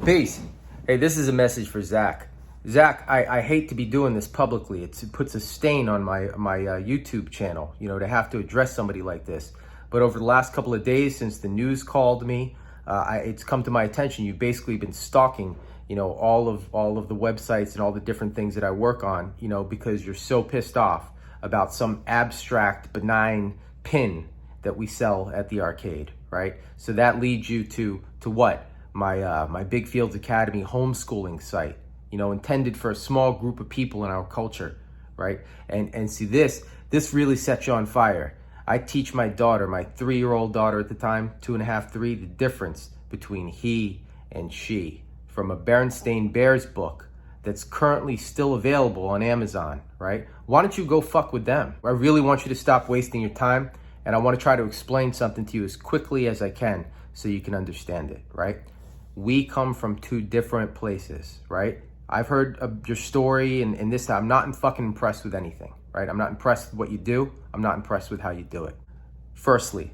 Peace. Hey, this is a message for Zac. Zac, I hate to be doing this publicly. It puts a stain on my YouTube channel, to have to address somebody like this. But over the last couple of days, since the news called me, it's come to my attention. You've basically been stalking, all of the websites and all the different things that I work on, because you're so pissed off about some abstract, benign pin that we sell at the arcade, right? So that leads you to what? My Big Fields Academy homeschooling site, intended for a small group of people in our culture, right? And see, this really sets you on fire. I teach my daughter, my 3-year-old daughter at the time, 2.5, 3, the difference between he and she, from a Berenstain Bears book that's currently still available on Amazon, right? Why don't you go fuck with them? I really want you to stop wasting your time, and I want to try to explain something to you as quickly as I can so you can understand it, right? We come from 2 different places, right? I've heard of your story, and this time I'm not fucking impressed with anything, right? I'm not impressed with what you do. I'm not impressed with how you do it. Firstly,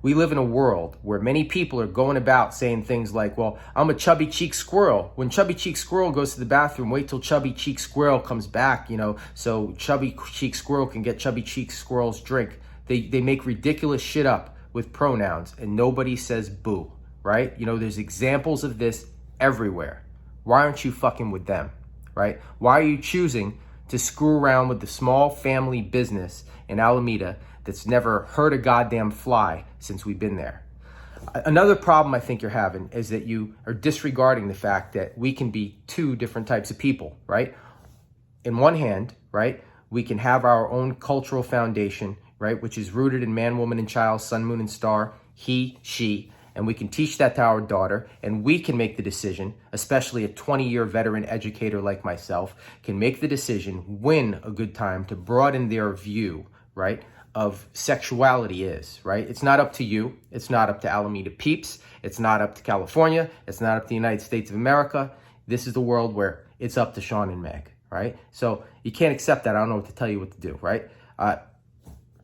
we live in a world where many people are going about saying things like, well, I'm a chubby cheek squirrel. When chubby cheek squirrel goes to the bathroom, wait till chubby cheek squirrel comes back, so chubby cheek squirrel can get chubby cheek squirrel's drink. They make ridiculous shit up with pronouns, and nobody says boo, right? There's examples of this everywhere. Why aren't you fucking with them, right? Why are you choosing to screw around with the small family business in Alameda that's never hurt a goddamn fly since we've been there? Another problem I think you're having is that you are disregarding the fact that we can be 2 different types of people, right? In one hand, right, we can have our own cultural foundation, right, which is rooted in man, woman, and child, sun, moon, and star, he, she, and we can teach that to our daughter, and we can make the decision, especially a 20-year veteran educator like myself, can make the decision when a good time to broaden their view, right, of sexuality is, right? It's not up to you. It's not up to Alameda peeps. It's not up to California. It's not up to the United States of America. This is the world where it's up to Sean and Meg, right? So you can't accept that. I don't know what to tell you what to do, right?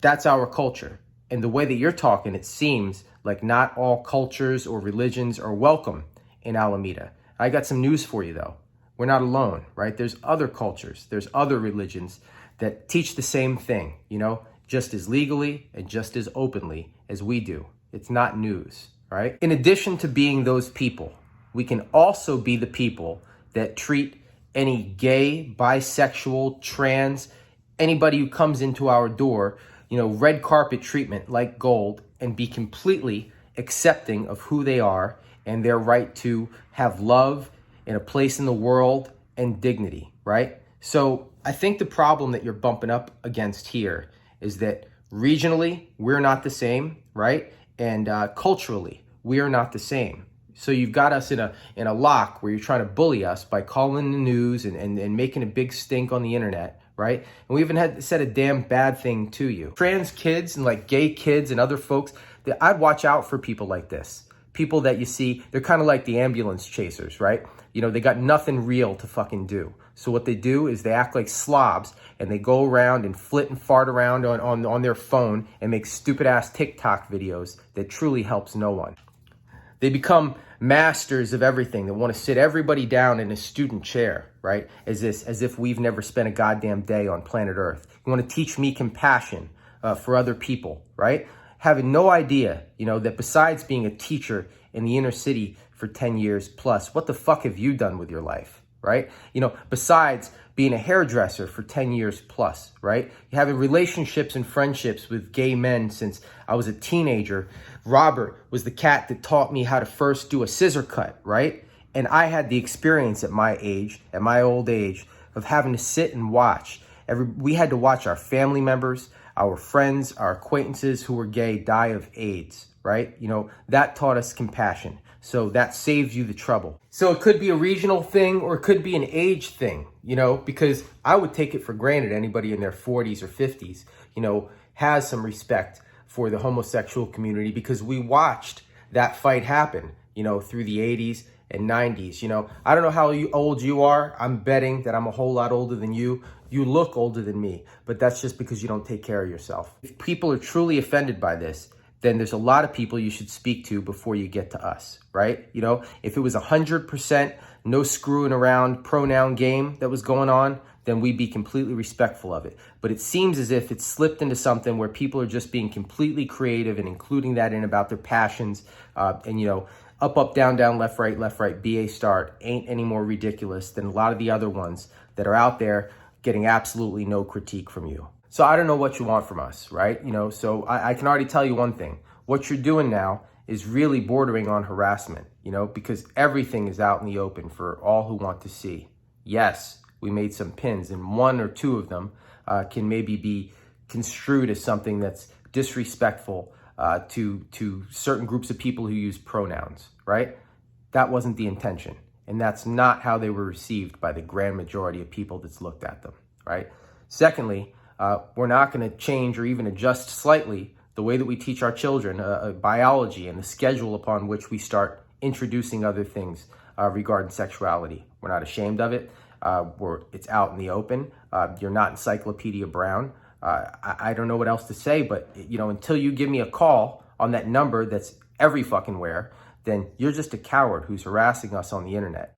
That's our culture. And the way that you're talking, it seems like not all cultures or religions are welcome in Alameda. I got some news for you, though. We're not alone, right? There's other cultures, there's other religions that teach the same thing, just as legally and just as openly as we do. It's not news, right? In addition to being those people, we can also be the people that treat any gay, bisexual, trans, anybody who comes into our door, red carpet treatment like gold, and be completely accepting of who they are and their right to have love and a place in the world and dignity, right? So I think the problem that you're bumping up against here is that regionally, we're not the same, right? And culturally, we are not the same. So you've got us in a lock where you're trying to bully us by calling the news and making a big stink on the internet, right? And we even said a damn bad thing to you. Trans kids and like gay kids and other folks, I'd watch out for people like this. People that you see, they're kind of like the ambulance chasers, right? They got nothing real to fucking do. So what they do is they act like slobs and they go around and flit and fart around on their phone and make stupid ass TikTok videos that truly helps no one. They become masters of everything. They want to sit everybody down in a student chair, right? As if we've never spent a goddamn day on planet Earth. You want to teach me compassion for other people, right? Having no idea, that besides being a teacher in the inner city for 10 years plus, what the fuck have you done with your life, right? Besides being a hairdresser for 10 years plus, right? Having relationships and friendships with gay men since I was a teenager. Robert was the cat that taught me how to first do a scissor cut, right? And I had the experience at my age, at my old age, of having to sit and watch. We had to watch our family members, our friends, our acquaintances who were gay die of AIDS, right? That taught us compassion. So that saves you the trouble. So it could be a regional thing or it could be an age thing, because I would take it for granted anybody in their 40s or 50s, has some respect for the homosexual community because we watched that fight happen, through the 80s and 90s. I don't know how old you are. I'm betting that I'm a whole lot older than you. You look older than me, but that's just because you don't take care of yourself. If people are truly offended by this, then there's a lot of people you should speak to before you get to us, right? You know, if it was 100% no screwing around pronoun game that was going on, then we'd be completely respectful of it. But it seems as if it's slipped into something where people are just being completely creative and including that in about their passions. And, you know, up, down, left, right, BA start ain't any more ridiculous than a lot of the other ones that are out there getting absolutely no critique from you. So I don't know what you want from us, right? You know, so I can already tell you one thing. What you're doing now is really bordering on harassment, you know, because everything is out in the open for all who want to see. Yes, we made some pins, and one or two of them can maybe be construed as something that's disrespectful to certain groups of people who use pronouns, right? That wasn't the intention. And that's not how they were received by the grand majority of people that's looked at them, right? Secondly, we're not going to change or even adjust slightly the way that we teach our children biology and the schedule upon which we start introducing other things regarding sexuality. We're not ashamed of it. It's out in the open. You're not Encyclopedia Brown. I don't know what else to say, but you know, until you give me a call on that number that's every fucking where, then you're just a coward who's harassing us on the internet.